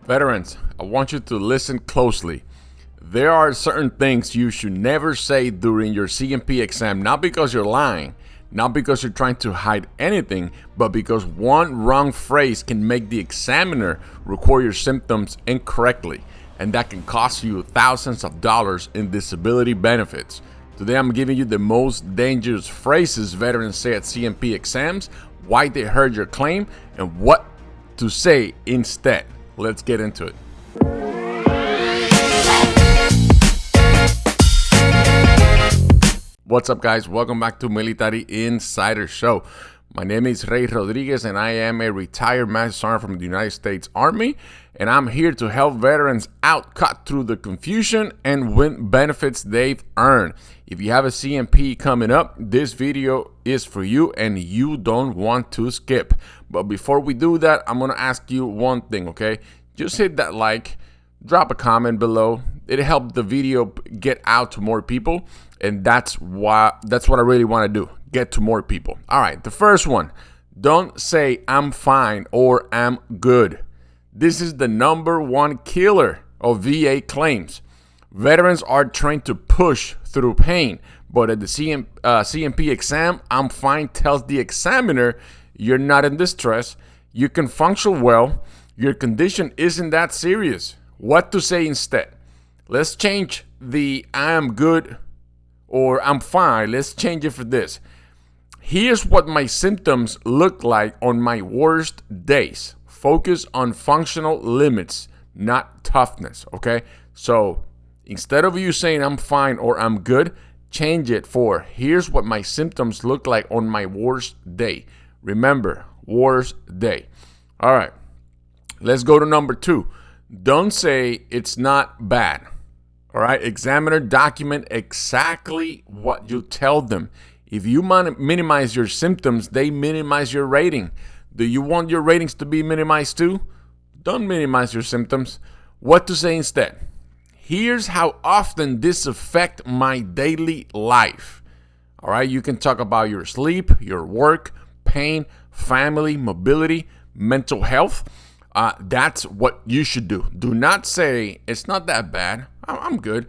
Veterans, I want you to listen closely. There are certain things you should never say during your CMP exam, not because you're lying, not because you're trying to hide anything, but because one wrong phrase can make the examiner record your symptoms incorrectly, and that can cost you thousands of dollars in disability benefits. Today I'm giving you the most dangerous phrases veterans say at CMP exams, why they heard your claim, and what to say instead. Let's get into it. What's up, guys? Welcome back to Military Insider Show. My name is Rey Rodriguez and I am a retired Master Sergeant from the United States Army, and I'm here to help veterans out, cut through the confusion, and win benefits they've earned. If you have a CMP coming up, this video is for you and you don't want to skip. But before we do that, I'm going to ask you one thing, okay? Just hit that like, drop a comment below. It helps the video get out to more people, and that's what I really want to do, get to more people. All right, the first one, don't say I'm fine or I'm good. This is the number one killer of VA claims. Veterans are trained to push through pain, but at the CMP exam, I'm fine tells the examiner you're not in distress, you can function well, your condition isn't that serious. What to say instead? Let's change the I am good or I'm fine. Let's change it for this. Here's what my symptoms look like on my worst days. Focus on functional limits, not toughness, okay? So instead of you saying I'm fine or I'm good, change it for here's what my symptoms look like on my worst day. Remember, worst day. All right, let's go to number 2. Don't say it's not bad. All right, examiner, document exactly what you tell them. If you minimize your symptoms, they minimize your rating. Do you want your ratings to be minimized too? Don't minimize your symptoms. What to say instead? Here's how often this affects my daily life. All right, you can talk about your sleep, your work, pain, family, mobility, mental health. That's what you should do. Do not say it's not that bad, I'm good.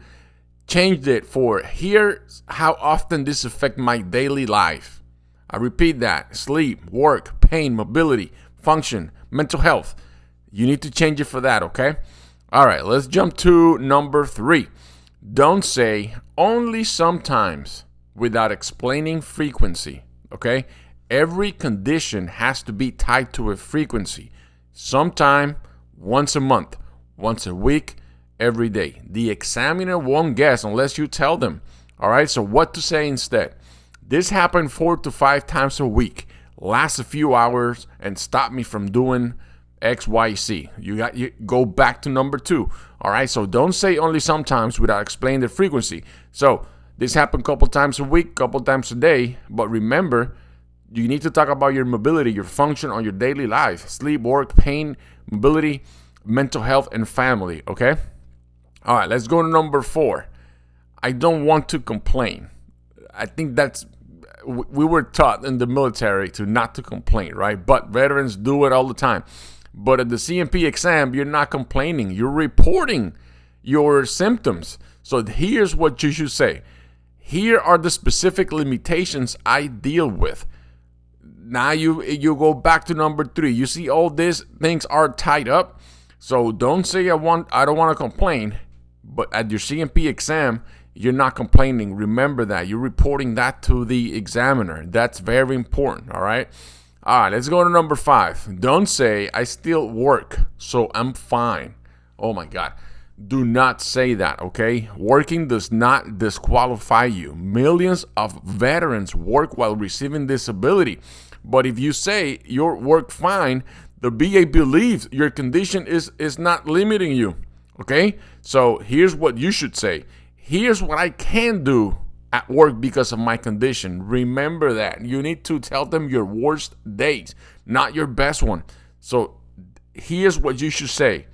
Change it for here's how often this affects my daily life. I repeat that: sleep, work, pain, mobility, function, mental health. You need to change it for that, okay? All right, let's jump to number 3. Don't say only sometimes without explaining frequency, okay? Every condition has to be tied to a frequency. Sometime, once a month, once a week, every day. The examiner won't guess unless you tell them. All right, so what to say instead? This happened 4 to 5 times a week, lasts a few hours, and stop me from doing X, Y, Z. You go back to number 2. All right, so don't say only sometimes without explaining the frequency. So this happened a couple times a week, couple times a day, but remember, you need to talk about your mobility, your function on your daily life: sleep, work, pain, mobility, mental health, and family, okay? All right, let's go to number 4. I don't want to complain. I think we were taught in the military to not to complain, right? But veterans do it all the time. But at the CMP exam, you're not complaining. You're reporting your symptoms. So here's what you should say. Here are the specific limitations I deal with. Now you go back to number 3. You see all these things are tied up. So don't say I don't want to complain. But at your CMP exam, you're not complaining. Remember that. You're reporting that to the examiner. That's very important, all right? All right, let's go to number 5. Don't say I still work, so I'm fine. Oh, my God. Do not say that, okay? Working does not disqualify you. Millions of veterans work while receiving disability. But if you say your work fine, the VA believes your condition is not limiting you, okay? So here's what you should say. Here's what I can do at work because of my condition. Remember that. You need to tell them your worst days, not your best one. So here's what you should say.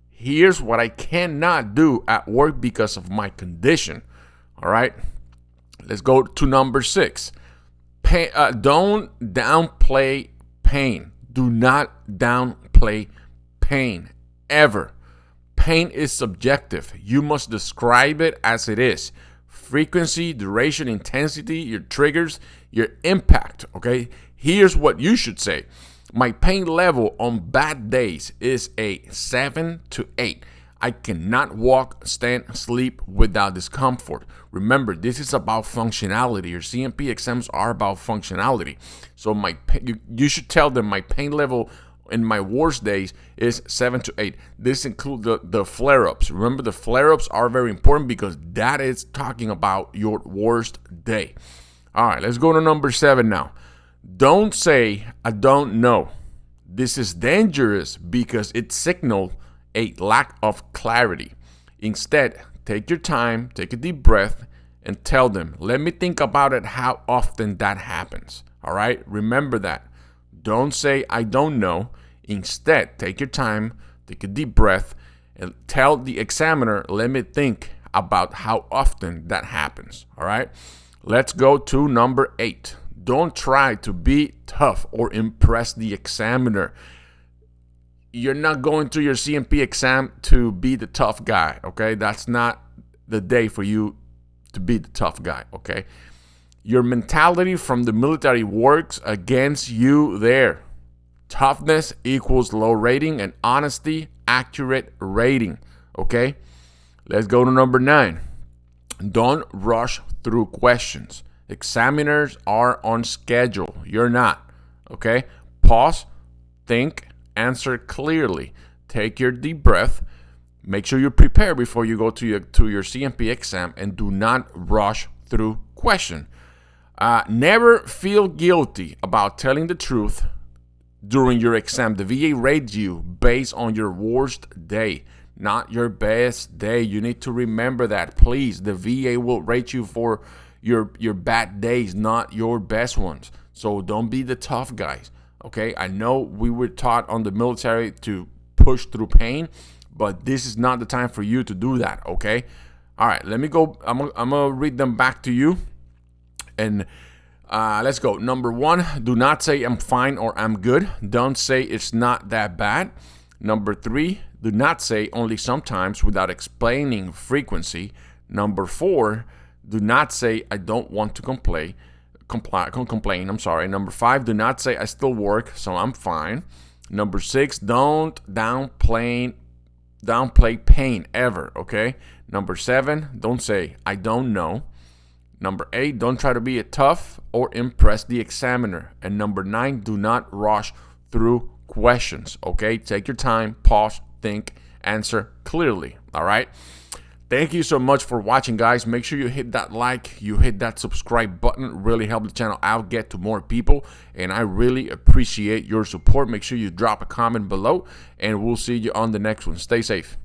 Here's what I cannot do at work because of my condition. All right? Let's go to number 6. Don't downplay pain. Do not downplay pain. ever. Pain is subjective. You must describe it as it is. Frequency, duration, intensity, your triggers, your impact, okay? Here's what you should say. My pain level on bad days is a 7 to 8. I cannot walk, stand, sleep without discomfort. Remember, this is about functionality. Your CMP exams are about functionality. So you should tell them my pain level in my worst days is 7 to 8. This includes the flare-ups. Remember, the flare-ups are very important because that is talking about your worst day. All right, let's go to number 7 now. Don't say, I don't know. This is dangerous because it signals a lack of clarity. Instead, take your time, take a deep breath, and tell them, let me think about it, how often that happens. All right, remember that. Don't say, I don't know. Instead, take your time, take a deep breath, and tell the examiner, let me think about how often that happens. All right, let's go to number 8. Don't try to be tough or impress the examiner. You're not going to your CMP exam to be the tough guy, okay? That's not the day for you to be the tough guy, okay? Your mentality from the military works against you there. Toughness equals low rating, and honesty, accurate rating, okay? Let's go to number 9. Don't rush through questions. Examiners are on schedule. You're not, okay? Pause, think, answer clearly. Take your deep breath. Make sure you prepare before you go to your CMP exam, and do not rush through question. Never feel guilty about telling the truth during your exam. The VA rates you based on your worst day, not your best day. You need to remember that, please. The VA will rate you for your bad days, not your best ones. So don't be the tough guys. Okay, I know we were taught on the military to push through pain, but this is not the time for you to do that, okay? All right, let me go. I'm gonna read them back to you. And let's go. Number 1, do not say I'm fine or I'm good. Don't say it's not that bad. Number 3, do not say only sometimes without explaining frequency. Number 4, do not say I don't want to complain. Number 5, do not say I still work, so I'm fine. Number 6, don't downplay pain ever, okay? Number 7, don't say I don't know. Number 8, don't try to be tough or impress the examiner. And number 9, do not rush through questions, okay? Take your time, pause, think, answer clearly, all right? Thank you so much for watching, guys. Make sure you hit that like, you hit that subscribe button. It really help the channel out, get to more people, and I really appreciate your support. Make sure you drop a comment below, and we'll see you on the next one. Stay safe.